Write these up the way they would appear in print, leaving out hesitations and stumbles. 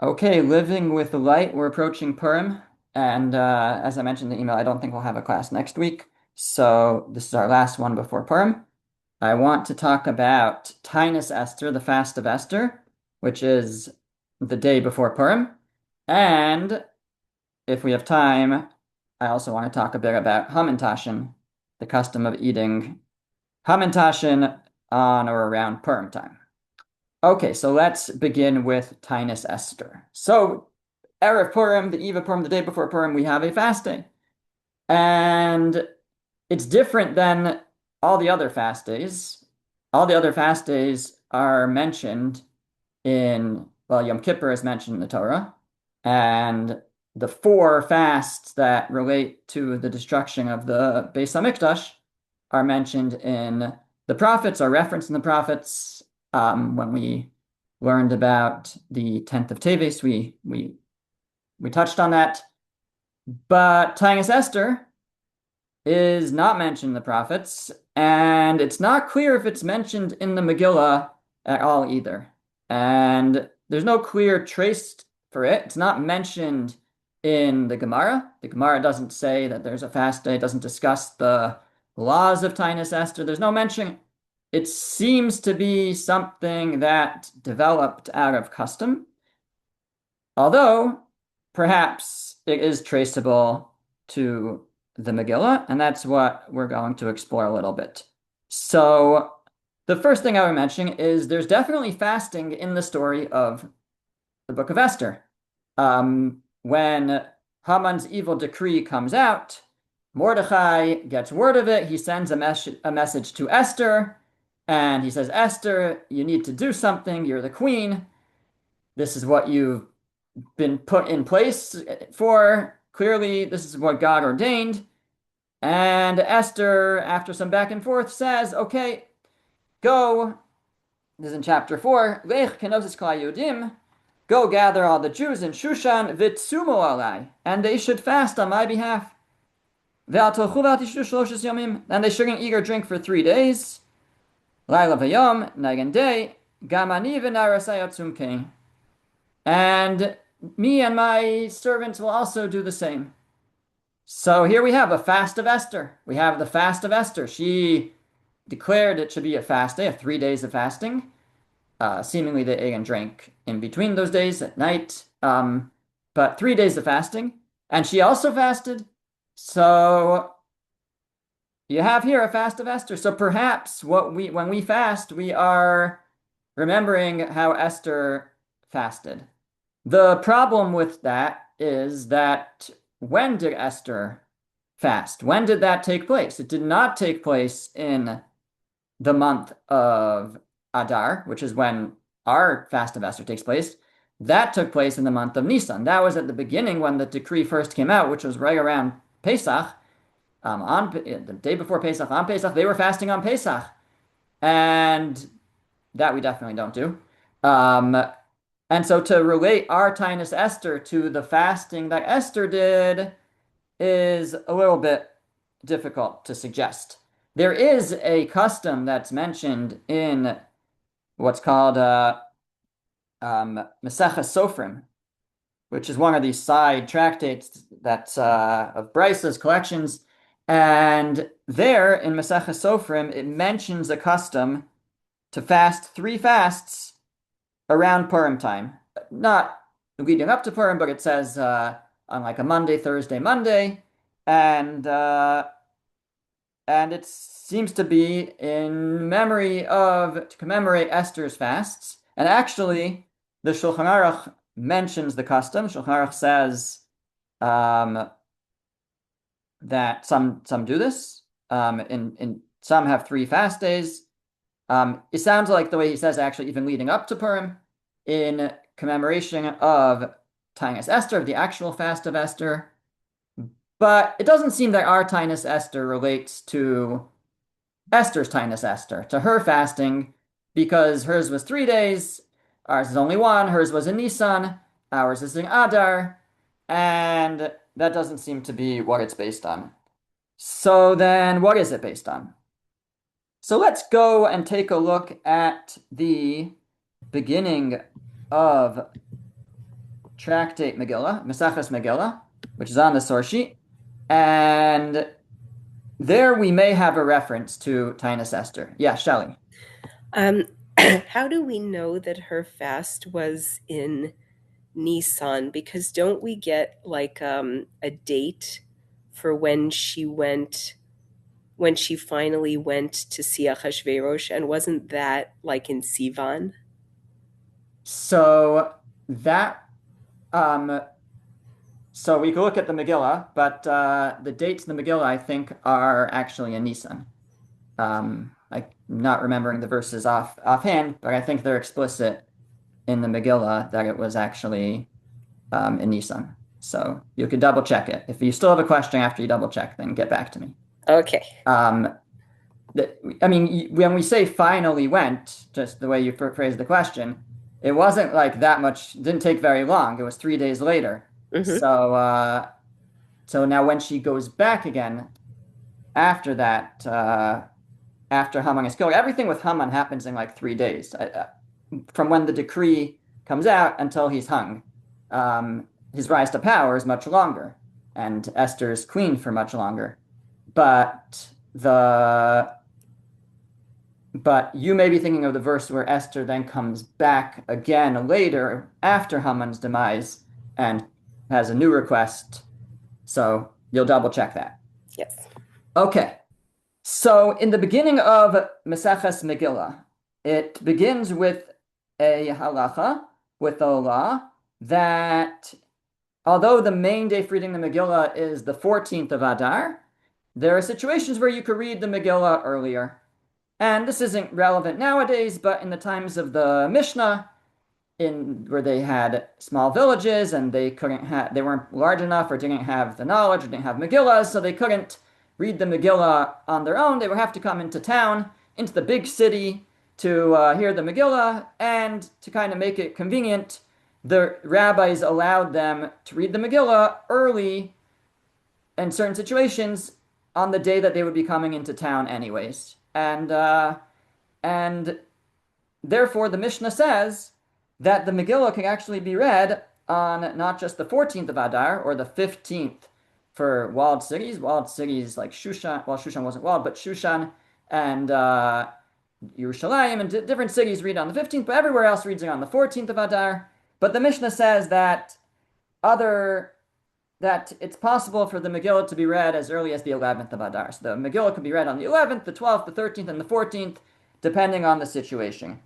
Okay, living with light. We're approaching Purim, and as I mentioned in the email, I don't think we'll have a class next week. So this is our last one before Purim. I want to talk about Taanis Esther, the fast of Esther, which is the day before Purim. And if we have time, I also want to talk a bit about Hamantashan, the custom of eating Hamantashan on or around Purim time. Okay, so let's begin with Taanis Esther. So, Erev Purim, the eve of Purim, the day before Purim, we have a fast day. And it's different than all the other fast days. All the other fast days are mentioned well, Yom Kippur is mentioned in the Torah. And the four fasts that relate to the destruction of the Beis Hamikdash are mentioned in the prophets, are referenced in the prophets. When we learned about the 10th of Teves, we touched on that. But Taanis Esther is not mentioned in the prophets, and it's not clear if it's mentioned in the Megillah at all either. And there's no clear trace for it. It's not mentioned in the Gemara. The Gemara doesn't say that there's a fast day, it doesn't discuss the laws of Taanis Esther. There's no mention. It seems to be something that developed out of custom, although perhaps it is traceable to the Megillah, and that's what we're going to explore a little bit. So, the first thing I would mention is there's definitely fasting in the story of the Book of Esther. When Haman's evil decree comes out, Mordecai gets word of it. He sends a message to Esther, and he says, Esther, you need to do something. You're the queen. This is what you've been put in place for. Clearly, this is what God ordained. And Esther, after some back and forth, says, okay, go. This is in chapter 4. Lech kenosis kol Yehudim. Go gather all the Jews in Shushan, vitsumo alai, and they should fast on my behalf. Ve'al ve'al tishtu shloshes yomim, and they shouldn't eat or drink for 3 days. Laila v'yom, night and day, gam ani v'narasai atzum. And me and my servants will also do the same. So here we have a fast of Esther. We have the fast of Esther. She declared it should be a fast day, of 3 days of fasting. Seemingly they ate and drank in between those days at night. But 3 days of fasting. And she also fasted. So you have here a fast of Esther. So perhaps when we fast, we are remembering how Esther fasted. The problem with that is that when did Esther fast? When did that take place? It did not take place in the month of Adar, which is when our fast of Esther takes place. That took place in the month of Nisan. That was at the beginning when the decree first came out, which was right around Pesach. On the day before Pesach, on Pesach, they were fasting on Pesach. And that we definitely don't do. And so to relate our Taanis Esther to the fasting that Esther did is a little bit difficult to suggest. There is a custom that's mentioned in what's called Maseches Sofrim, which is one of these side tractates that's of Bryce's collections. And there in Maseches Sofrim, it mentions a custom to fast 3 fasts around Purim time. Not leading up to Purim, but it says on like a Monday, Thursday, Monday, and it seems to be in memory of to commemorate Esther's fasts. And actually, the Shulchan Aruch mentions the custom. Shulchan Aruch says that some do this. In some have 3 fast days. It sounds like the way he says actually even leading up to Purim in commemoration of Taanis Esther, of the actual fast of Esther. But it doesn't seem that our Taanis Esther relates to Esther's Taanis Esther, to her fasting, because hers was 3 days, ours is only one, hers was in Nisan, ours is in Adar, and that doesn't seem to be what it's based on. So then what is it based on? So let's go and take a look at the beginning of tractate Megillah, Maseches Megillah, which is on the source sheet. And there we may have a reference to Taanis Esther. Yeah, Shelley. Um, how do we know that her fast was in Nisan? Because don't we get like a date for when she finally went to see Achashverosh, and wasn't that like in Sivan? So that um so we could look at the Megillah, but the dates in the Megillah I think are actually in Nisan. I'm not remembering the verses offhand, but I think they're explicit in the Megillah that it was actually in Nisan. So you could double check it. If you still have a question after you double check, then get back to me. Okay. Um, I mean, when we say finally went, just the way you phrased the question, it wasn't like that much, didn't take very long. It was 3 days later. Mm-hmm. So now when she goes back again after that, after Haman is killed, everything with Haman happens in like 3 days, from when the decree comes out until he's hung. His rise to power is much longer, and Esther's queen for much longer. But the but you may be thinking of the verse where Esther then comes back again later after Haman's demise and has a new request. So you'll double check that. Yes. Okay. So in the beginning of Maseches Megillah, it begins with a halacha, with a law, that although the main day for reading the Megillah is the 14th of Adar, there are situations where you could read the Megillah earlier. And this isn't relevant nowadays, but in the times of the Mishnah, in where they had small villages and they weren't large enough or didn't have the knowledge or didn't have Megillah, so they couldn't read the Megillah on their own. They would have to come into town, into the big city to hear the Megillah, and to kind of make it convenient, the rabbis allowed them to read the Megillah early in certain situations on the day that they would be coming into town anyways. And therefore the Mishnah says that the Megillah can actually be read on not just the 14th of Adar or the 15th for walled cities like Shushan. Well, Shushan wasn't walled, but Shushan and Yerushalayim and different cities read on the 15th, but everywhere else reads it on the 14th of Adar. But the Mishnah says other that it's possible for the Megillah to be read as early as the 11th of Adar. So the Megillah could be read on the 11th, the 12th, the 13th, and the 14th, depending on the situation.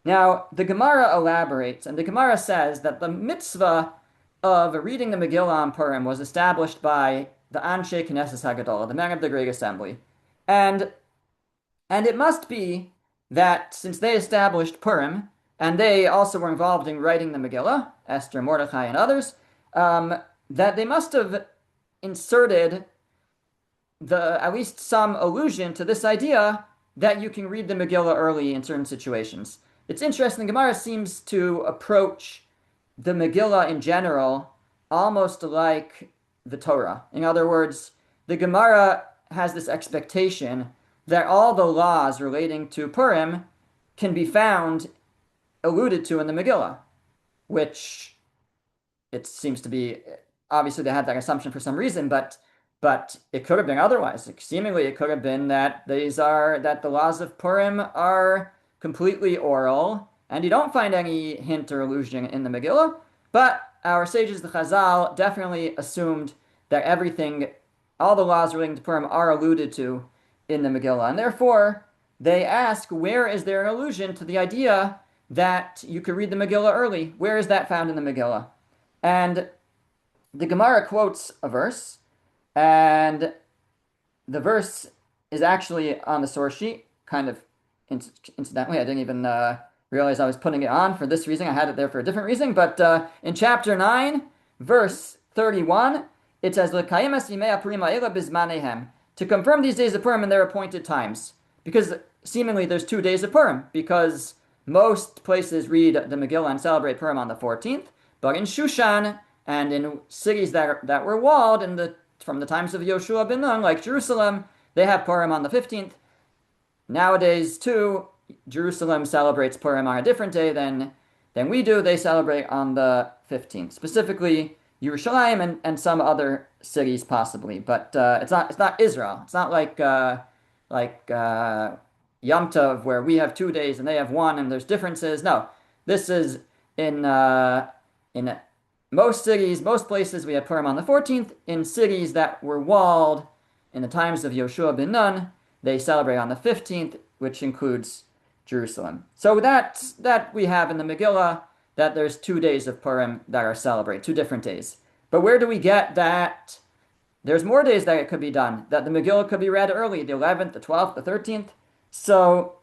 Now, the Gemara elaborates, and the Gemara says that the mitzvah of reading the Megillah on Purim was established by the Anshe Knesset Hagadolah, the men of the Great Assembly. And it must be that since they established Purim, and they also were involved in writing the Megillah, Esther, Mordechai, and others, that they must have inserted at least some allusion to this idea that you can read the Megillah early in certain situations. It's interesting, Gemara seems to approach the Megillah in general almost like the Torah. In other words, the Gemara has this expectation that all the laws relating to Purim can be found alluded to in the Megillah, which it seems to be, obviously they had that assumption for some reason, but it could have been otherwise. Seemingly it could have been that that the laws of Purim are completely oral, and you don't find any hint or allusion in the Megillah, but our sages, the Chazal, definitely assumed that all the laws relating to Purim are alluded to in the Megillah, and therefore they ask, where is there an allusion to the idea that you could read the Megillah early? Where is that found in the Megillah? And the Gemara quotes a verse, and the verse is actually on the source sheet, kind of incidentally. I didn't even realize I was putting it on for this reason. I had it there for a different reason. But in chapter 9, verse 31, it says, "L'kayim es yimei Purim ha'ela bizmanehem," to confirm these days of Purim in their appointed times. Because seemingly there's 2 days of Purim, because most places read the Megillah and celebrate Purim on the 14th, but in Shushan and in cities that were walled from the times of Yoshua ben Nun, like Jerusalem, they have Purim on the 15th. Nowadays, too, Jerusalem celebrates Purim on a different day than we do. They celebrate on the 15th, specifically Yerushalayim and some other cities possibly, but it's not Israel. It's not like Yom Tov where we have 2 days and they have one and there's differences. No, this is in most cities, most places we have Purim on the 14th. In cities that were walled in the times of Yoshua ben Nun, they celebrate on the 15th, which includes Jerusalem. So that we have in the Megillah that there's 2 days of Purim that are celebrated, 2 different days. But where do we get that? There's more days that it could be done, that the Megillah could be read early, the 11th, the 12th, the 13th. So,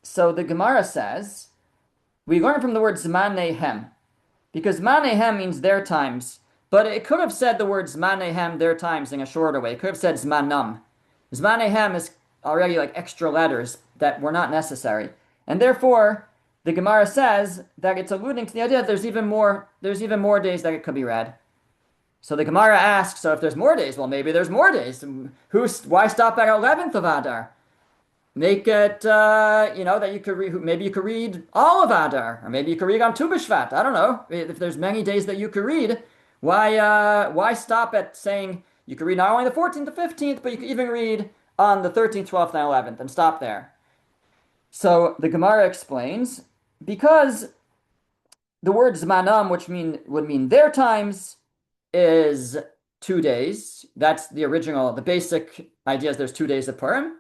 so the Gemara says, we learn from the word Zmanehem, because Zmanehem means their times, but it could have said the word Zmanehem, their times, in a shorter way. It could have said Zmanam. Zmanehem is already like extra letters that were not necessary. And therefore, the Gemara says that it's alluding to the idea that there's even more days that it could be read. So the Gemara asks, so if there's more days, well, maybe there's more days. Why stop at 11th of Adar? Make it, that you could read, maybe you could read all of Adar, or maybe you could read on Tu B'Shvat. I don't know. If there's many days that you could read, why stop at saying you could read not only the 14th, the 15th, but you could even read on the 13th, 12th, and 11th and stop there. So the Gemara explains, because the word Zmanam, which would mean their times, is 2 days. That's the original, the basic idea is there's 2 days of Purim.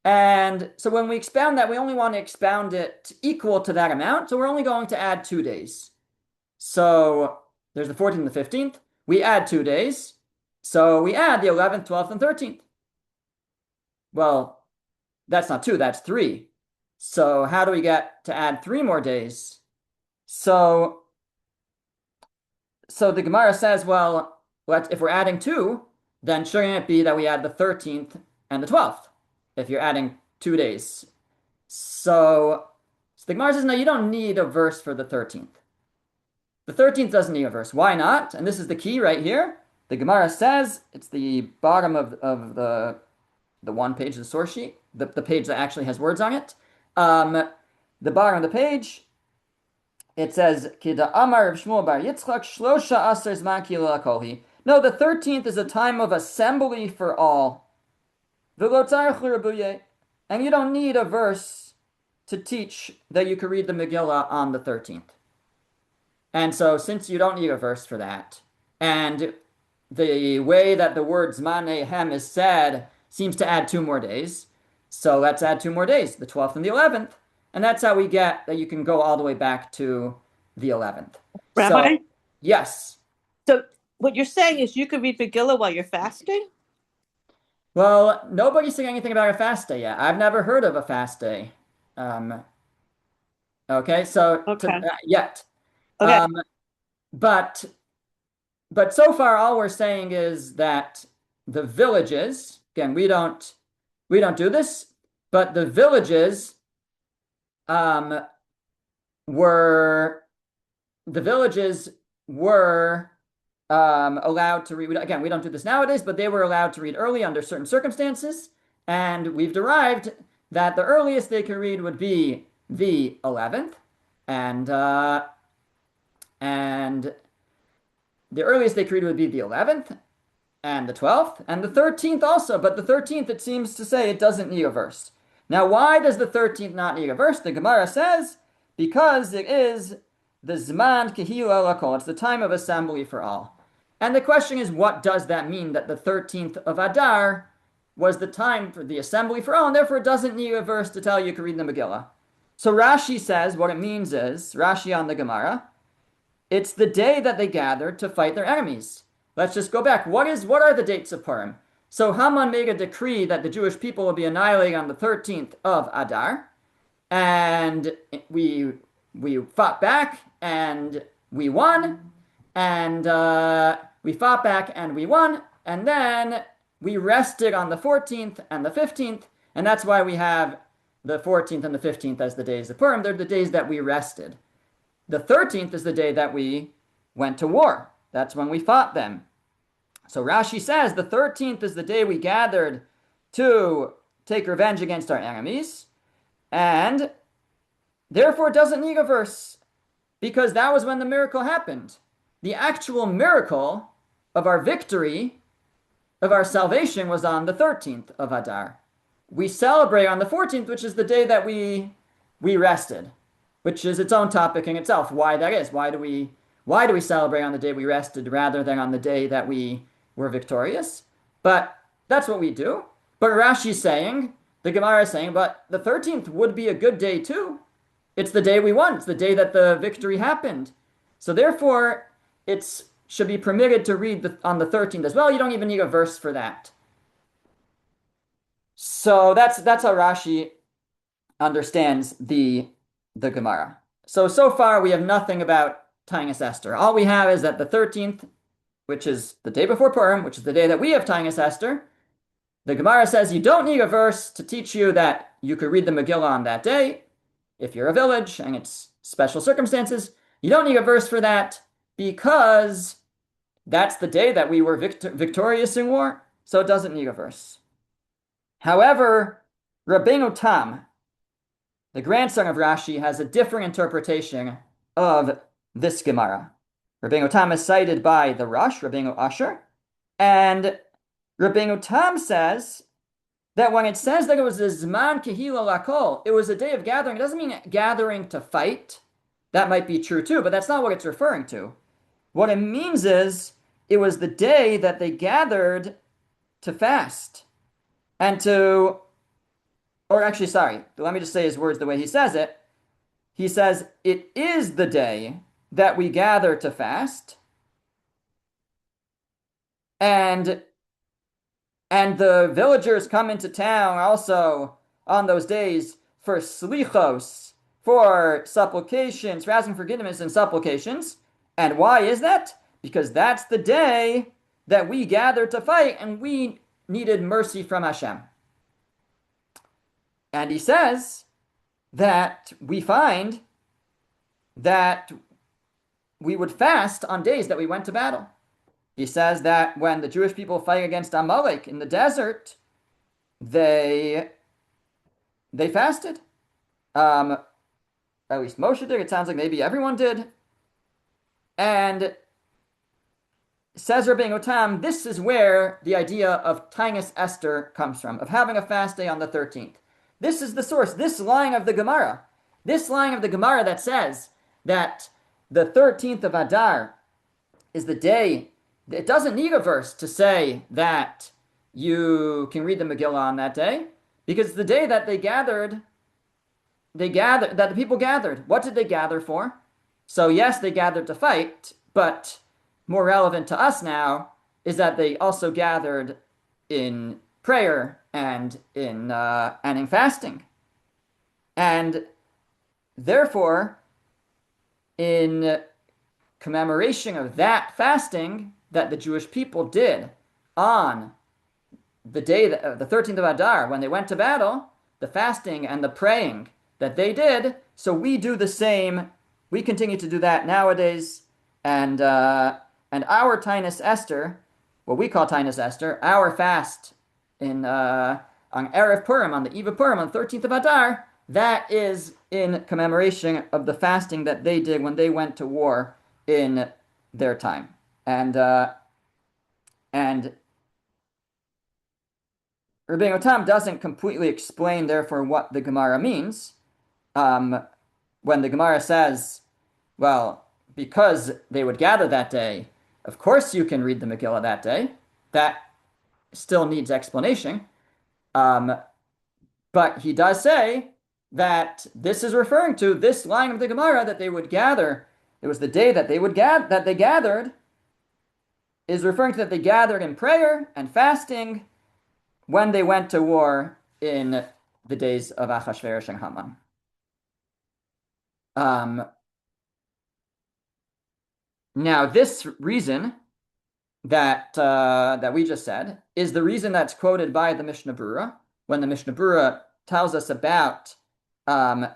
And so when we expound that, we only want to expound it equal to that amount. So we're only going to add 2 days. So there's the 14th and the 15th. We add 2 days. So we add the 11th, 12th, and 13th. Well, that's not two, that's three. So how do we get to add 3 more days? So the Gemara says, well, if we're adding two, then shouldn't it be that we add the 13th and the 12th? If you're adding 2 days. So the Gemara says, no, you don't need a verse for the 13th. The 13th doesn't need a verse. Why not? And this is the key right here. The Gemara says, it's the bottom of the one page of the source sheet, the page that actually has words on it. The bottom of the page, it says, Kida Amar Rav Shmuel Bar Yitzchak Shlosha Aser Zman Kila Kolhi. No, the 13th is a time of assembly for all. And you don't need a verse to teach that you could read the Megillah on the 13th. And so since you don't need a verse for that, and the way that the word Zmanehem is said seems to add 2 more days, so let's add 2 more days, the 12th and the 11th, and that's how we get that you can go all the way back to the 11th. Rabbi? So, yes. So what you're saying is you could read Megillah while you're fasting? Well, nobody's saying anything about a fast day yet. I've never heard of a fast day. Okay, so Okay. yet. Okay. But so far all we're saying is that the villages, again, we don't do this, but the villages were allowed to read. Again, we don't do this nowadays, but they were allowed to read early under certain circumstances, and we've derived that the earliest they could read would be the 11th, and the earliest they could read would be the 11th, and the 12th, and the 13th also, but the 13th, it seems to say it doesn't need a verse. Now, why does the 13th not need a verse? The Gemara says, because it is the Zman Kehila Lakol, it's the time of assembly for all. And the question is, what does that mean, that the 13th of Adar was the time for the assembly for all, and therefore it doesn't need a verse to tell you can read the Megillah? So Rashi says what it means is, Rashi on the Gemara, it's the day that they gathered to fight their enemies. Let's just go back. What are the dates of Purim? So Haman made a decree that the Jewish people will be annihilated on the 13th of Adar, and we fought back and we won, and we fought back and we won, and then we rested on the 14th and the 15th, and that's why we have the 14th and the 15th as the days of Purim. They're the days that we rested. The 13th is the day that we went to war. That's when we fought them. So Rashi says the 13th is the day we gathered to take revenge against our enemies, and therefore it doesn't need a verse, because that was when the miracle happened. the actual miracle of our victory, of our salvation, was on the 13th of Adar. We celebrate on the 14th, which is the day that we rested, which is its own topic in itself. Why that is? Why do we celebrate on the day we rested rather than on the day that we were victorious? But that's what we do. But Rashi's saying, the Gemara is saying, but the 13th would be a good day too. It's the day we won. It's the day that the victory happened. So therefore, it should be permitted to read on the 13th as well. You don't even need a verse for that. So that's how Rashi understands the Gemara. So far we have nothing about Taanis Esther. All we have is that the 13th, which is the day before Purim, which is the day that we have Taanis Esther, the Gemara says you don't need a verse to teach you that you could read the Megillah on that day. If you're a village and it's special circumstances, you don't need a verse for that because that's the day that we were victorious in war, so it doesn't need a verse. However, Rabbeinu Tam, the grandson of Rashi, has a different interpretation of this Gemara. Rabbeinu Tam is cited by the Rosh, Rabbeinu Asher, and Rabbeinu Tam says that when it says that it was a Zman Kehila Lakol, it was a day of gathering, it doesn't mean gathering to fight. That might be true too, but that's not what it's referring to. What it means is it was the day that they gathered to fast and to, or actually, sorry, let me just say his words the way he says it. He says, it is the day that we gather to fast, and the villagers come into town also on those days for slichos, for supplications, for asking forgiveness and supplications. And why is that? Because that's the day that we gathered to fight and we needed mercy from Hashem. And he says that we find that we would fast on days that we went to battle. He says that when the Jewish people fight against Amalek in the desert, they fasted. At least Moshe did. It sounds like maybe everyone did. And says Rabbeinu Tam, this is where the idea of Taanis Esther comes from, of having a fast day on the 13th. This is the source, this line of the Gemara. This line of the Gemara that says that the 13th of Adar is the day. It doesn't need a verse to say that you can read the Megillah on that day, because it's the day that that the people gathered. What did they gather for? So yes, they gathered to fight, but more relevant to us now is that they also gathered in prayer and in fasting. And therefore, in commemoration of that fasting that the Jewish people did on the day, the 13th of Adar, when they went to battle, the fasting and the praying that they did, so we do the same. We continue to do that nowadays, and our Taanis Esther, what we call Taanis Esther, our fast on Erev Purim, on the eve of Purim, on the 13th of Adar, that is in commemoration of the fasting that they did when they went to war in their time. And Rabbeinu Tam doesn't completely explain, therefore, what the Gemara means. When the Gemara says, well, because they would gather that day, of course you can read the Megillah that day. That still needs explanation. But he does say that this is referring to this line of the Gemara that they would gather. It was the day that they gathered, is referring to that they gathered in prayer and fasting when they went to war in the days of Achashverosh and Haman. Now, this reason that we just said is the reason that's quoted by the Mishnah Berurah when the Mishnah Berurah tells us about Taanis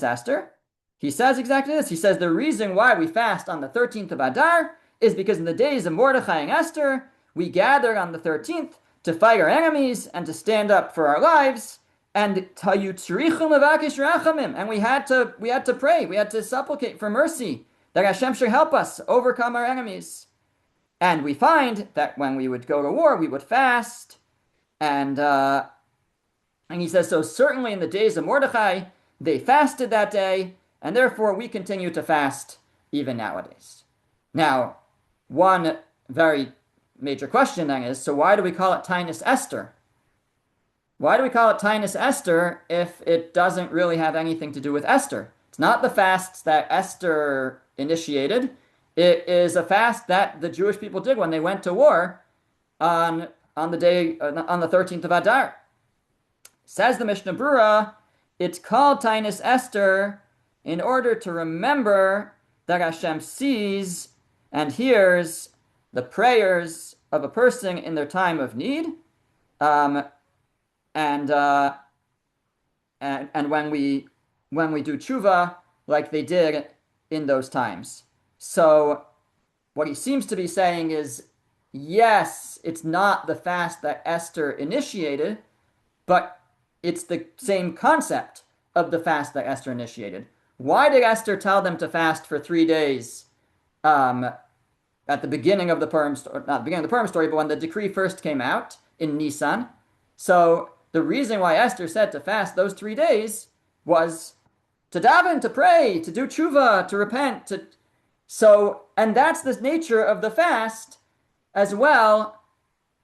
Esther. He says exactly this. He says the reason why we fast on the 13th of Adar is because in the days of Mordechai and Esther, we gathered on the 13th to fight our enemies and to stand up for our lives. And we had to pray, we had to supplicate for mercy that Hashem should help us overcome our enemies. And we find that when we would go to war, we would fast. And he says, so certainly in the days of Mordechai, they fasted that day, and therefore we continue to fast even nowadays. Now, one very major question then is, so why do we call it Taanis Esther? Why do we call it Taanis Esther if it doesn't really have anything to do with Esther? It's not the fasts that Esther initiated. It is a fast that the Jewish people did when they went to war on the day on the 13th of Adar. Says the Mishnah Brura, it's called Taanis Esther in order to remember that Hashem sees and hears the prayers of a person in their time of need, and when we do tshuva like they did in those times. So what he seems to be saying is, yes, it's not the fast that Esther initiated, but it's the same concept of the fast that Esther initiated. Why did Esther tell them to fast for 3 days at the beginning of the Purim story, not the beginning of the Purim story, but when the decree first came out in Nisan? So the reason why Esther said to fast those 3 days was to daven, to pray, to do tshuva, to repent. And that's the nature of the fast as well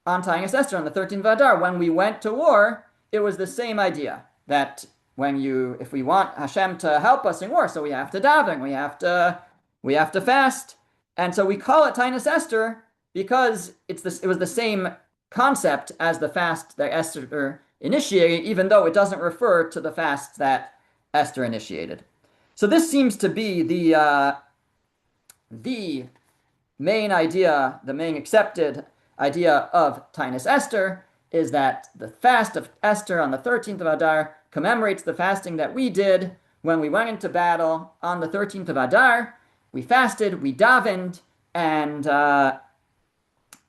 on Taanis Esther on the 13th of Adar. When we went to war, it was the same idea that if we want Hashem to help us in war, so we have to daven, we have to fast, and so we call it Taanis Esther because it was the same concept as the fast that Esther initiated, even though it doesn't refer to the fast that Esther initiated. So this seems to be the main idea, the main accepted idea of Taanis Esther, is that the fast of Esther on the 13th of Adar commemorates the fasting that we did when we went into battle on the 13th of Adar. We fasted, we davened, and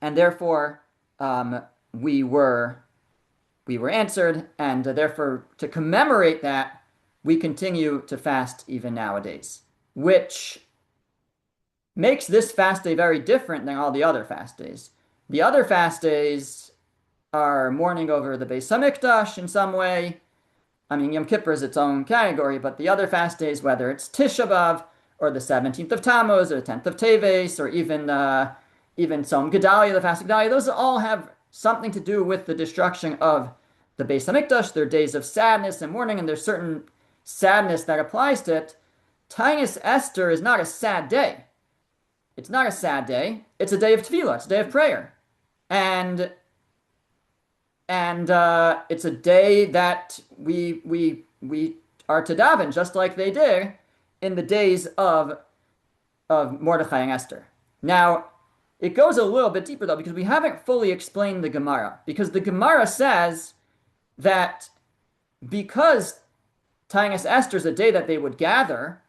therefore we were answered, and therefore to commemorate that, we continue to fast even nowadays, which makes this fast day very different than all the other fast days. The other fast days are mourning over the Beis Hamikdash in some way. I mean, Yom Kippur is its own category, but the other fast days, whether it's Tisha B'Av, or the 17th of Tammuz, or the 10th of Teves, or even Tzom Gedalia, the fast of Gedalia, those all have something to do with the destruction of the Beis Hamikdash. They're days of sadness and mourning, and there's certain sadness that applies to it. Taanis Esther is not a sad day. It's not a sad day. It's a day of tefillah. It's a day of prayer. And it's a day that we are to daven, just like they did in the days of Mordechai and Esther. Now, it goes a little bit deeper, though, because we haven't fully explained the Gemara. Because the Gemara says that because Taanis Esther is a day that they would gather,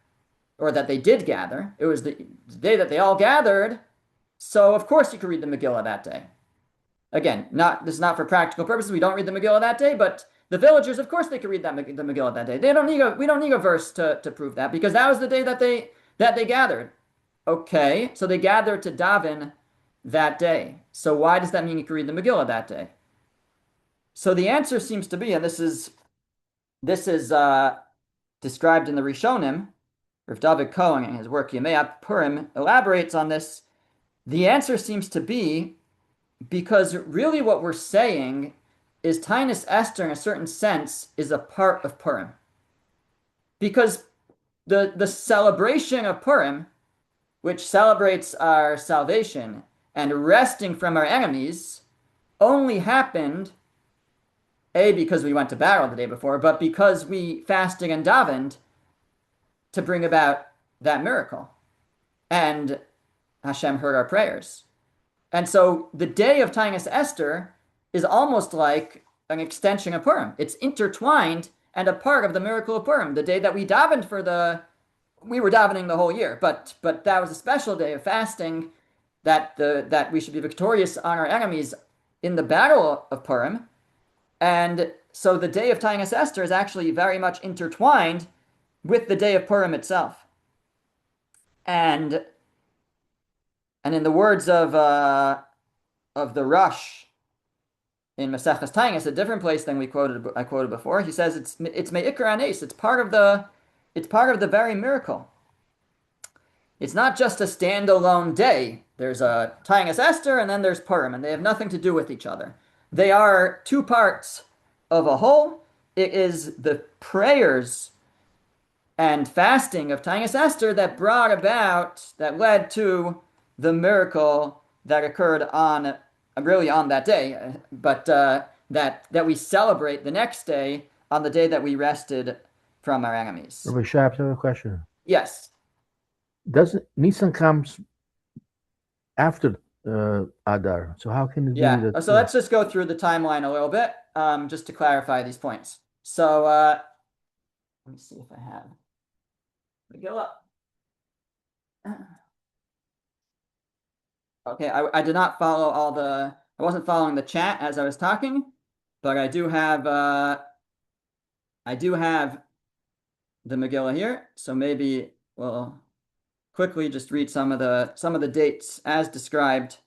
or that they did gather, it was the day that they all gathered, so of course you could read the Megillah that day. Again, this is not for practical purposes. We don't read the Megillah that day, but the villagers, of course, they could read the Megillah that day. We don't need a verse to prove that, because that was the day that they gathered. Okay, so they gathered to daven that day. So why does that mean you can read the Megillah that day? So the answer seems to be, and this is described in the Rishonim, Rav David Cohen in his work Yemei Purim elaborates on this. The answer seems to be because really what we're saying is Taanis Esther, in a certain sense, is a part of Purim. Because the celebration of Purim, which celebrates our salvation and resting from our enemies, only happened, A, because we went to battle the day before, but because we fasted and davened to bring about that miracle. And Hashem heard our prayers. And so the day of Taanis Esther is almost like an extension of Purim. It's intertwined and a part of the miracle of Purim. The day that we davened we were davening the whole year, but that was a special day of fasting that we should be victorious on our enemies in the battle of Purim. And so the day of Taanis Esther is actually very much intertwined with the day of Purim itself. And in the words of the Rush in Maseches Taanis, a different place than I quoted before, he says it's me'ikar anes. It's part of the very miracle. It's not just a standalone day. There's a Taanis Esther and then there's Purim, and they have nothing to do with each other. They are two parts of a whole. It is the prayers and fasting of Taanis Esther that led to the miracle that occurred on really on that day, but that we celebrate the next day on the day that we rested from our enemies. Rabbi Sharp, I have a question. Yes. Doesn't Nissan comes after Adar? So how can it be Yeah. that? So let's just go through the timeline a little bit, just to clarify these points. So let me see if I have Megillah. Okay, I did not follow I wasn't following the chat as I was talking, but I do have the Megillah here, so maybe we'll quickly just read some of the dates as described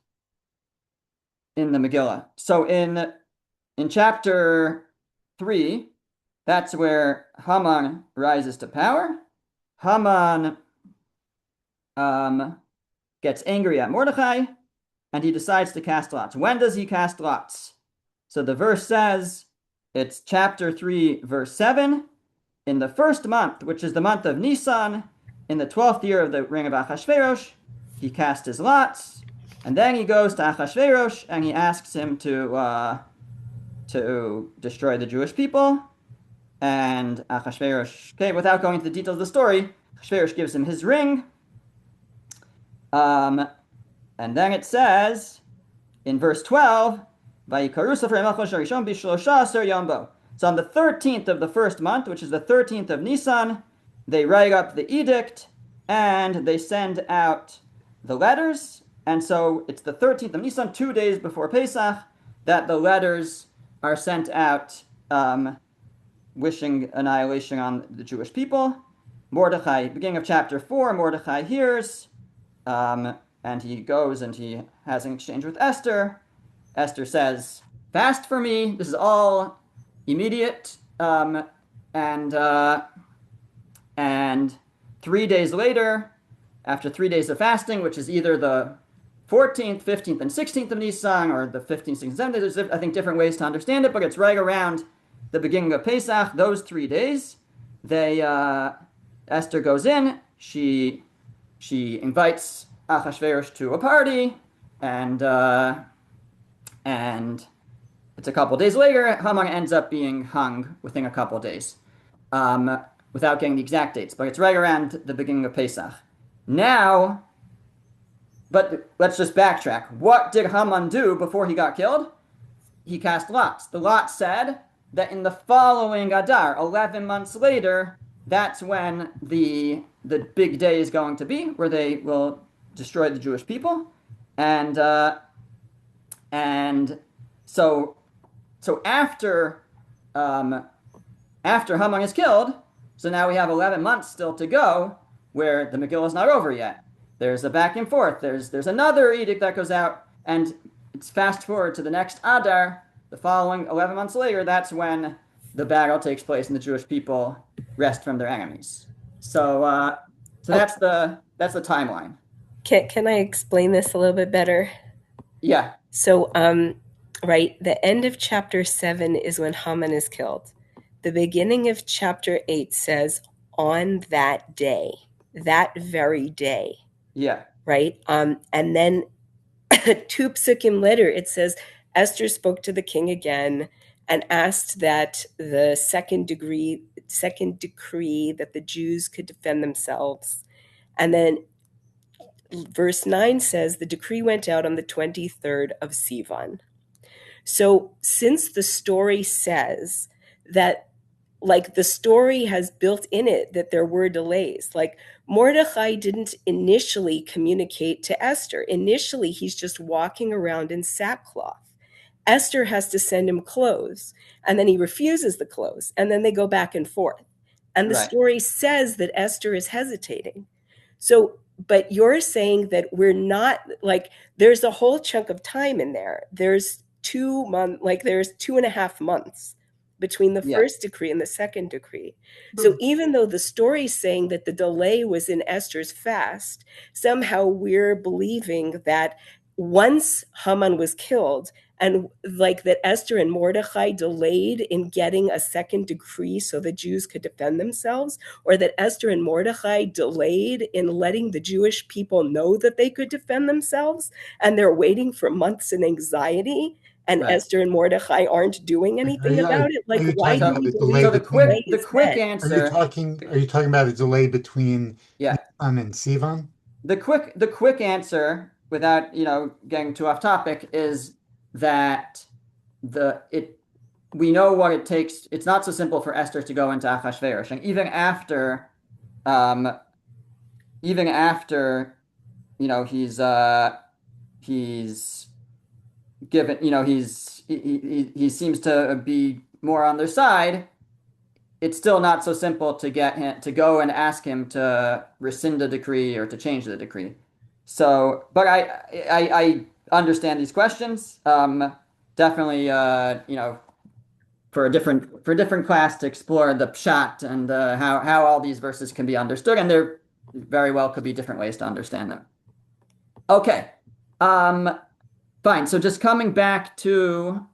in the Megillah. So in chapter 3, that's where Haman rises to power. Haman gets angry at Mordechai, and he decides to cast lots. When does he cast lots? So the verse says, it's chapter 3, verse 7, in the first month, which is the month of Nisan, in the 12th year of the reign of Achashverosh, he cast his lots, and then he goes to Achashverosh, and he asks him to destroy the Jewish people, and Achashverosh, okay, without going into the details of the story, Achashverosh gives him his ring, and then it says, in verse 12, so on the 13th of the first month, which is the 13th of Nisan, they write up the edict and they send out the letters. And so it's the 13th of Nisan, 2 days before Pesach, that the letters are sent out wishing annihilation on the Jewish people. Mordechai, beginning of chapter 4, Mordechai hears, and he goes and he has an exchange with Esther. Esther says, fast for me. This is all immediate. And 3 days later, after 3 days of fasting, which is either the 14th, 15th, and 16th of Nisan, or the 15th, 16th, 17th, there's, I think, different ways to understand it, but it's right around the beginning of Pesach, those 3 days. Esther goes in, she invites Achashverosh to a party, and it's a couple days later, Haman ends up being hung within a couple days, without getting the exact dates, but it's right around the beginning of Pesach. Now, but let's just backtrack. What did Haman do before he got killed? He cast lots. The lot said that in the following Adar, 11 months later, that's when the big day is going to be, where they will destroy the Jewish people. And so after Haman is killed, so now we have 11 months still to go, where the Megillah is not over yet. There's a back and forth. There's another edict that goes out, and it's fast forward to the next Adar, the following 11 months later. That's when the battle takes place and the Jewish people rest from their enemies. So that's the timeline. Can I explain this a little bit better? Yeah. So, right, the end of chapter 7 is when Haman is killed. The beginning of chapter 8 says, on that day, that very day. Yeah. Right? And then 2 psukim later, it says, Esther spoke to the king again and asked that the second decree that the Jews could defend themselves. And then verse 9 says, the decree went out on the 23rd of Sivan. So since the story says that, like, the story has built in it that there were delays, like Mordechai didn't initially communicate to Esther. Initially, he's just walking around in sackcloth. Esther has to send him clothes, and then he refuses the clothes, and then they go back and forth. And the Right. story says that Esther is hesitating. So but you're saying that we're not, like, there's a whole chunk of time in there. There's 2 months, like there's 2.5 months between the Yeah. first decree and the second decree. So even though the story's saying that the delay was in Esther's fast, somehow we're believing that once Haman was killed, and like that Esther and Mordechai delayed in getting a second decree so the Jews could defend themselves, or that Esther and Mordechai delayed in letting the Jewish people know that they could defend themselves, and they're waiting for months in anxiety, and Right. Esther and Mordechai aren't doing anything about it. Are Like, you why talking do So about we the believe delay so the delay between? the is quick dead? answer, Are you talking about a delay between yeah. Nisan and Sivan? The quick answer, without, getting too off topic, is that the it we know what it takes. It's not so simple for Esther to go into Achashverosh, and um, even after, he's given, he seems to be more on their side. It's still not so simple to get him to go and ask him to rescind the decree or to change the decree. So, but I understand these questions. Definitely, for a different class to explore the pshat and how all these verses can be understood, and there very well could be different ways to understand them. Okay, fine. So just coming back the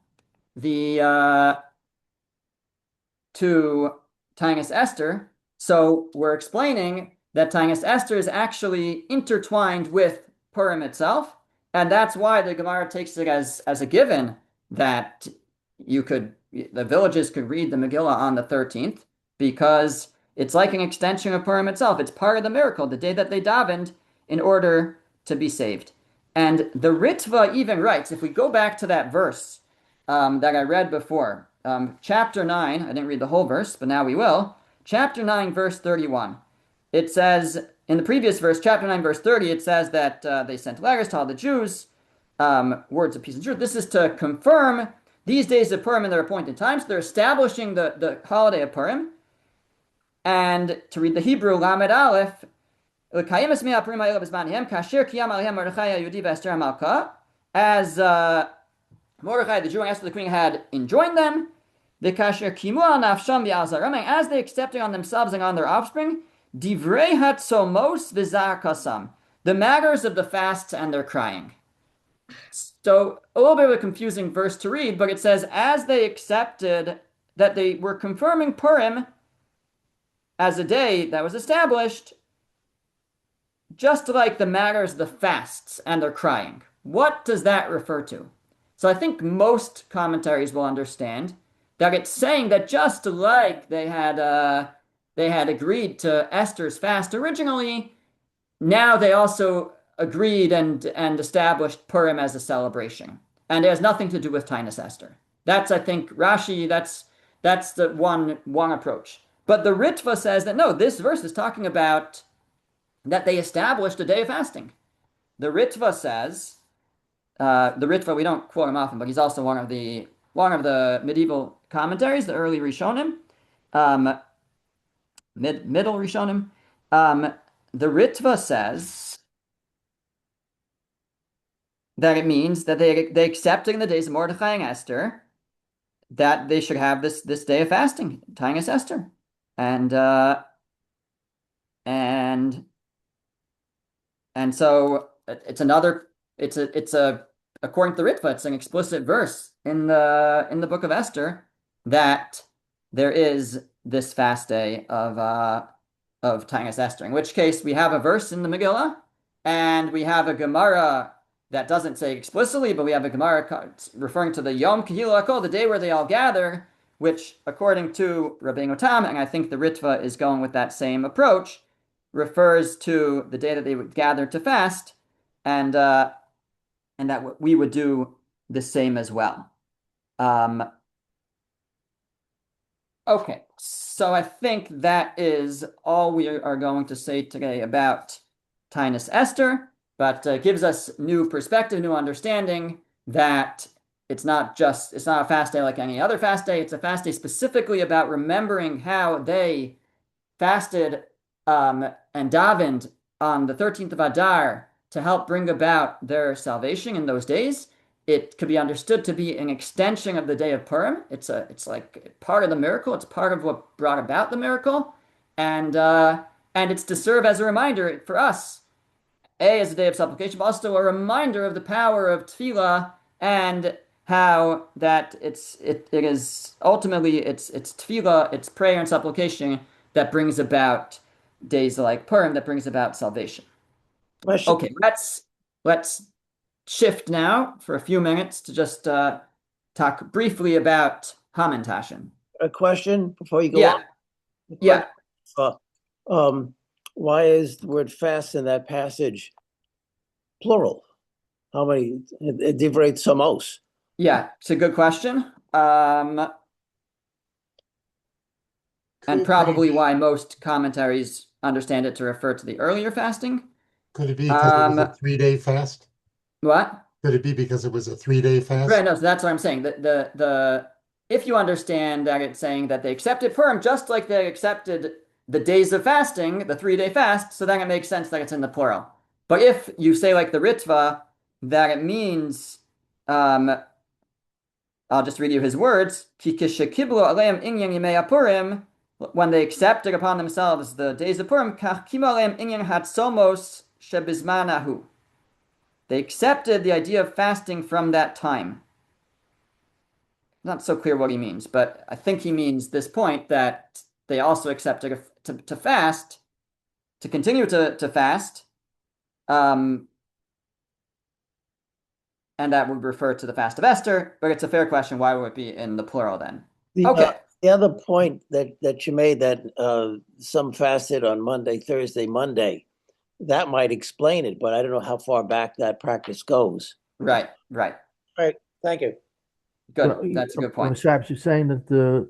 to Taanis Esther. So we're explaining that Taanis Esther is actually intertwined with Purim itself, and that's why the Gemara takes it as a given that the villages could read the Megillah on the 13th, because it's like an extension of Purim itself. It's part of the miracle, the day that they davened in order to be saved. And the Ritva even writes, if we go back to that verse that I read before, chapter 9, I didn't read the whole verse, but now we will. Chapter 9, verse 31. It says, in the previous verse, chapter 9, verse 30, it says that they sent letters to all the Jews, words of peace and truth. This is to confirm these days of Purim in their appointed times. They're establishing the holiday of Purim. And to read the Hebrew, Lamed Aleph, as Mordechai, the Jew, and Esther, the queen, had enjoined them, as they accepted on themselves and on their offspring, divrei hatzomos v'zar kasam, the matters of the fasts and their crying. So a little bit of a confusing verse to read, but it says, as they accepted that they were confirming Purim as a day that was established, just like the matters of the fasts and their crying. What does that refer to? So I think most commentaries will understand that it's saying that just like they had agreed to Esther's fast originally, now they also agreed and established Purim as a celebration, and it has nothing to do with Taanis Esther. That's, I think, Rashi. That's the one approach. But the Ritva says that no, this verse is talking about that they established a day of fasting. The Ritva says. The Ritva, we don't quote him often, but he's also one of the medieval commentaries, the early Rishonim, um, middle Rishonim. The Ritva says that it means that they accepted in the days of Mordechai and Esther that they should have this day of fasting, Taanis Esther, and and and so it's according to the Ritva, it's an explicit verse in the book of Esther that there is this fast day of Taanis Esther. In which case, we have a verse in the Megillah, and we have a Gemara that doesn't say explicitly, but we have a Gemara referring to the Yom Kehillah Hakol, the day where they all gather, which, according to Rabbeinu Tam, and I think the Ritva is going with that same approach, refers to the day that they would gather to fast, and that we would do the same as well. Okay, so I think that is all we are going to say today about Taanis Esther, but gives us new perspective, new understanding that it's not a fast day like any other fast day. It's a fast day specifically about remembering how they fasted and davened on the 13th of Adar to help bring about their salvation in those days, it could be understood to be an extension of the day of Purim. It's like part of the miracle. It's part of what brought about the miracle, and it's to serve as a reminder for us, as a day of supplication, but also a reminder of the power of tefillah and how that it is ultimately it's tefillah, it's prayer and supplication that brings about days like Purim, that brings about salvation. Question. Okay, let's shift now for a few minutes to just talk briefly about Hamantashan. A question before you go Yeah, on. yeah, Uh, um, why is the word fast in that passage plural? How many? Divrei tzamos. yeah. It's a good question. And Could it probably be, why most commentaries understand it to refer to the earlier fasting. could it be because it was a Um, 3-day fast? what? Could it be because it was a 3-day Right, fast? no, so that's what I'm saying. The if you understand that it's saying that they accepted Purim just like they accepted the days of fasting, the 3-day fast, so then it makes sense that it's in the plural. But if you say like the Ritva, that it means, um, I'll just read you his words, Ki kishekiblu aleim inyan yimei Purim, when they accepted upon themselves the days of Purim, kach kimu aleim inyan hatzomos shebizmanahu. They accepted the idea of fasting from that time. Not so clear what he means, but I think he means this point that they also accepted to fast, to continue to fast, um, and that would refer to the fast of Esther, but it's a fair question. Why would it be in the plural then? Okay. The other point that you made, that some fasted on Monday, Thursday, Monday, that might explain it, but I don't know how far back that practice goes. Right, right. All right, thank you. Good. Well, That's a good point. Perhaps you're saying that the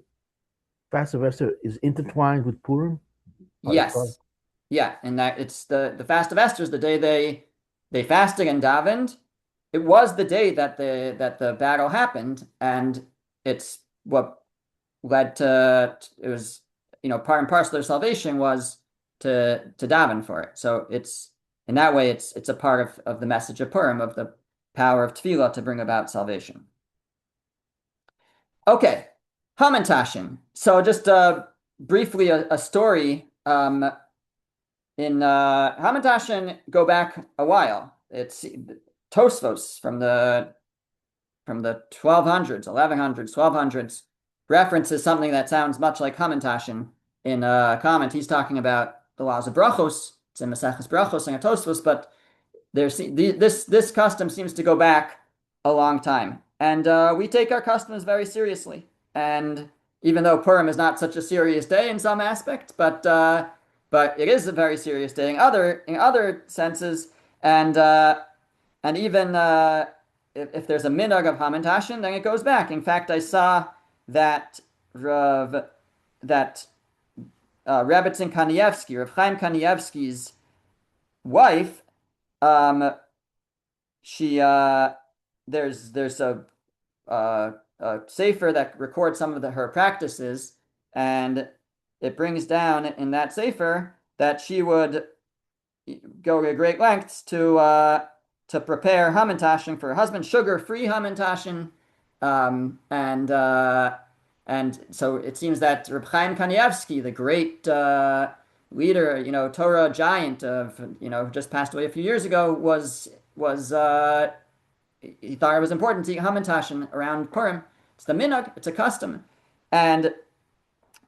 fast of Esther is intertwined with Purim? Yes. Yeah, and that it's the fast of Esther is the day they fasted and davened. It was the day that the battle happened, and it's what led to it was part and parcel of their salvation was to daven for it. So it's in that way it's a part of the message of Purim, of the power of tefillah to bring about salvation. Okay, Hamantashan. So just briefly a story. In Hamantashan go back a while. It's Tosfos from the 1200s, 1100s, 1200s references something that sounds much like Hamantashan in a comment. He's talking about the laws of brachos. It's in Maseches Brachos and Tosfos, but this custom seems to go back a long time, and we take our customs very seriously. And even though Purim is not such a serious day in some aspects, but it is a very serious day in other senses, and even if there's a minhag of Hamantashan, then it goes back. In fact, I saw that Rav that Rebbetzin Kanievsky, Rav Chaim Kanievsky's wife, um, she there's a sefer that records some of her practices, and it brings down in that sefer that she would go to great lengths to prepare hamantashen for her husband, sugar-free hamantashen, and so it seems that Reb Chaim Kanievsky, the great leader, Torah giant of just passed away a few years ago, was he thought it was important to eat hamantashen around Purim. It's the minhag, it's a custom, and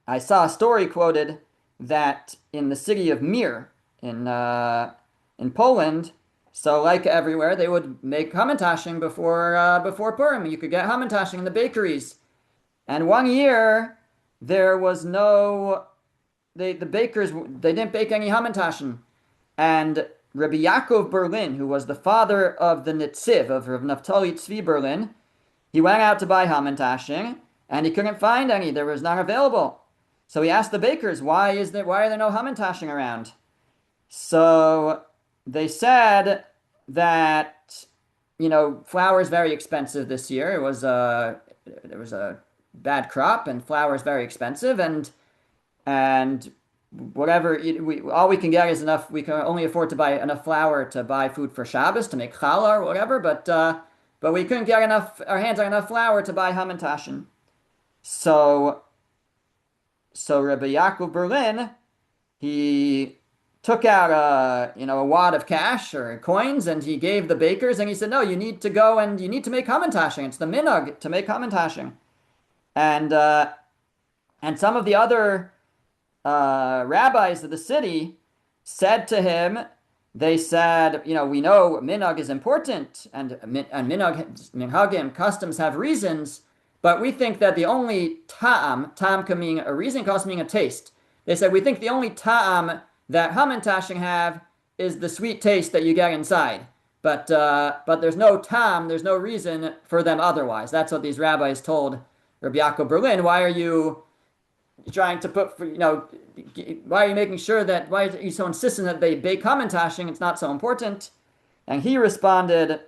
I saw a story quoted that in the city of Mir in Poland, so like everywhere, they would make hamantashen before Purim. You could get hamantashen in the bakeries, and one year there was no the bakers they didn't bake any hamantashen, and Rabbi Yaakov Berlin, who was the father of the Nitziv of Rav Naftali Tzvi Berlin, he went out to buy hamantashen and he couldn't find any. There was none available. So he asked the bakers, why are there no hamantashen around? So they said that flour is very expensive this year. There was a bad crop and flour is very expensive, and whatever all we can get is enough. We can only afford to buy enough flour to buy food for Shabbos to make challah or whatever, but we couldn't get our hands on enough flour to buy Hamantashan. So Rabbi Yaakov Berlin, he took out a wad of cash or coins and he gave the bakers and he said, no, you need to go and you need to make Hamantashan. It's the minhag to make Hamantashan. And some of the other rabbis of the city said to him, they said, we know minhag is important and minhagim, customs have reasons, but we think that the only ta'am can mean a reason, can also mean a taste. They said, we think the only ta'am that Hamantashan have is the sweet taste that you get inside. But there's no ta'am, there's no reason for them otherwise. That's what these rabbis told Rabbi Yaakov Berlin. Why are you trying to why are you making sure that, why are you so insistent that they bake Hamantashan? It's not so important. And he responded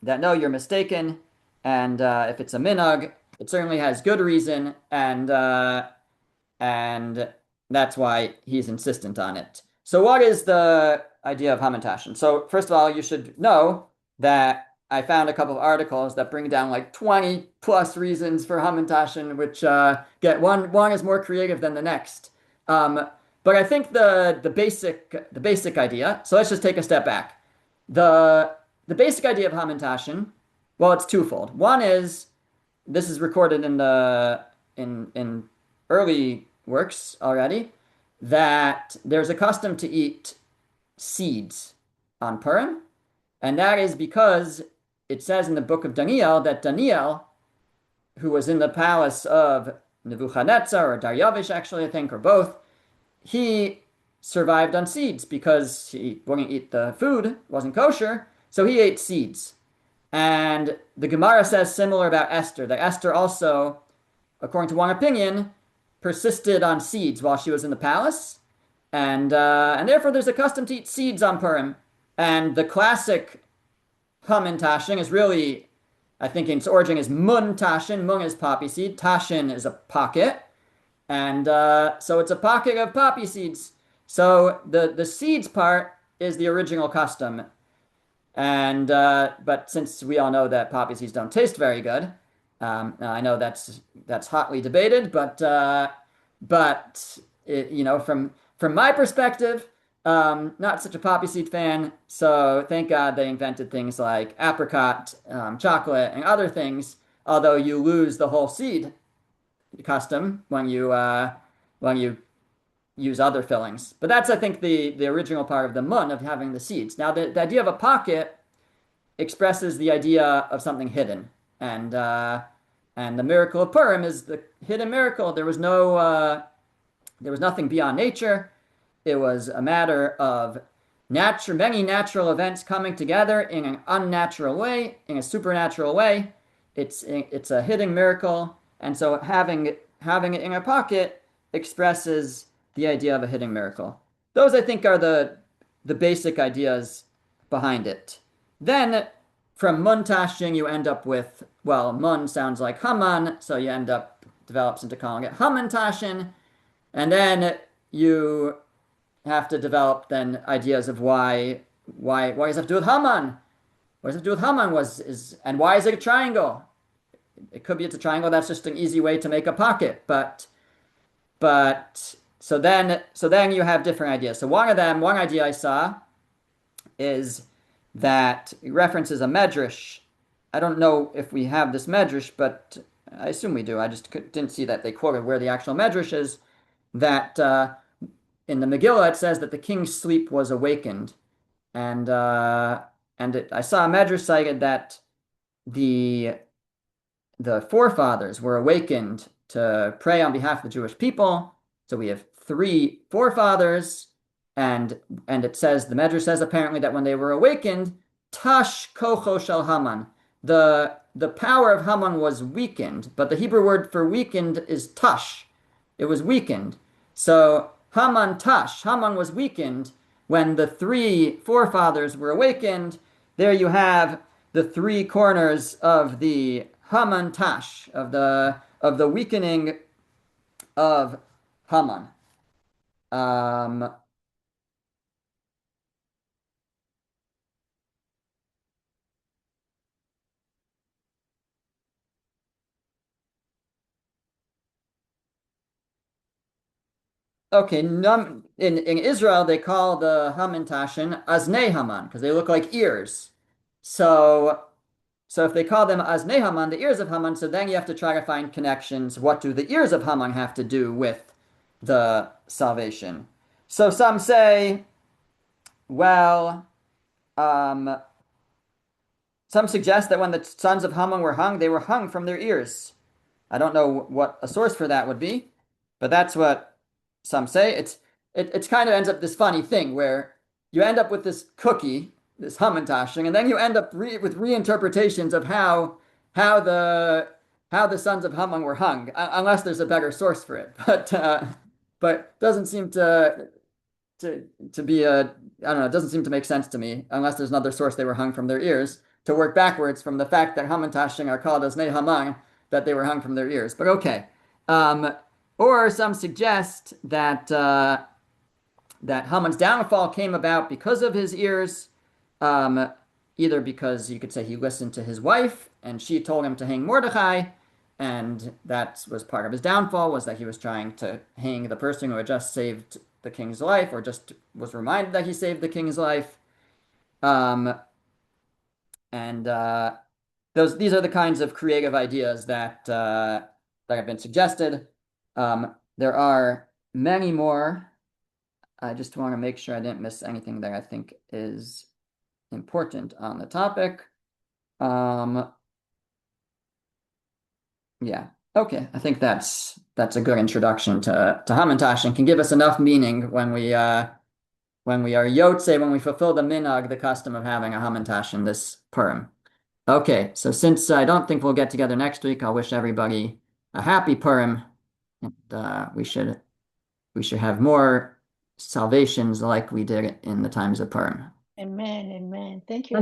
that, no, you're mistaken. And if it's a minhag, it certainly has good reason. And that's why he's insistent on it. So what is the idea of Hamantashan? So first of all, you should know that I found a couple of articles that bring down like 20 plus reasons for Hamantashan, which get one is more creative than the next. But I think the basic idea. So let's just take a step back. The basic idea of Hamantashan, well, it's twofold. One is this is recorded in early works already, that there's a custom to eat seeds on Purim, and that is because it says in the book of Daniel that Daniel, who was in the palace of Nebuchadnezzar, or Daryavish actually, I think, or both, he survived on seeds because he wouldn't eat the food, wasn't kosher, so he ate seeds. And the Gemara says similar about Esther, that Esther also, according to one opinion, persisted on seeds while she was in the palace, and therefore there's a custom to eat seeds on Purim. And the classic Hamantashan is really, I think its origin is mun tashin. Mun is poppy seed. Tashin is a pocket, and so it's a pocket of poppy seeds. So the seeds part is the original custom, and but since we all know that poppy seeds don't taste very good. I know that's hotly debated, but it, from my perspective, not such a poppy seed fan. So thank God they invented things like apricot, chocolate, and other things. Although you lose the whole seed custom when you use other fillings. But that's, I think, the original part of the mun, of having the seeds. Now the idea of a pocket expresses the idea of something hidden. And the miracle of Purim is the hidden miracle. There was nothing beyond nature. It was a matter of many natural events coming together in an unnatural way, in a supernatural way. It's a hidden miracle, and so having it in a pocket expresses the idea of a hidden miracle. Those, I think, are the basic ideas behind it. Then from muntashin, you end up with, well, mun sounds like Haman, so you end up, develops into calling it Hamantashan, and then you have to develop then ideas of why does it have to do with Haman? What does it have to do with Haman and why is it a triangle? It could be it's a triangle, that's just an easy way to make a pocket, but so then you have different ideas. So one idea I saw is that it references a medrash. I don't know if we have this medrash, but I assume we do. I just didn't see that they quoted where the actual medrash is. That in the Megillah it says that the king's sleep was awakened, and I saw a medrash cited that the forefathers were awakened to pray on behalf of the Jewish people. So we have 3 forefathers. And it says, the Medrash says apparently that when they were awakened, Tash kocho shel Haman, the power of Haman was weakened, but the Hebrew word for weakened is tash. It was weakened. So Haman was weakened when the 3 forefathers were awakened. There you have the 3 corners of the Hamantash, of the weakening of Haman. Um, okay, in Israel they call the Hamantashan Aznei Haman because they look like ears. So so if they call them Aznei Haman, the ears of Haman, so then you have to try to find connections. What do the ears of Haman have to do with the salvation? So some say, well, um, some suggest that when the sons of Haman were hung, they were hung from their ears. I don't know what a source for that would be, but that's what some say. It's kind of ends up this funny thing where you end up with this cookie, this Hamantashan, and then you end up with reinterpretations of how the how the sons of Haman were hung, unless there's a better source for it. But doesn't seem to be a I don't know. It doesn't seem to make sense to me unless there's another source they were hung from their ears to work backwards from the fact that Hamantashan are called as Nei Haman that they were hung from their ears. But okay. Um, or some suggest that Haman's downfall came about because of his ears, um, either because you could say he listened to his wife and she told him to hang Mordecai, and that was part of his downfall, was that he was trying to hang the person who had just saved the king's life, or just was reminded that he saved the king's life. Um, and these are the kinds of creative ideas that have been suggested. There are many more. I just want to make sure I didn't miss anything that I think is important on the topic. Yeah. Okay. I think that's a good introduction to Hamantash and can give us enough meaning when we are Yotze, when we fulfill the minhag, the custom of having a Hamantash in this Purim. Okay, so since I don't think we'll get together next week, I'll wish everybody a happy Purim, and we should have more salvations like we did in the times of Purim. Amen. Amen. Thank you.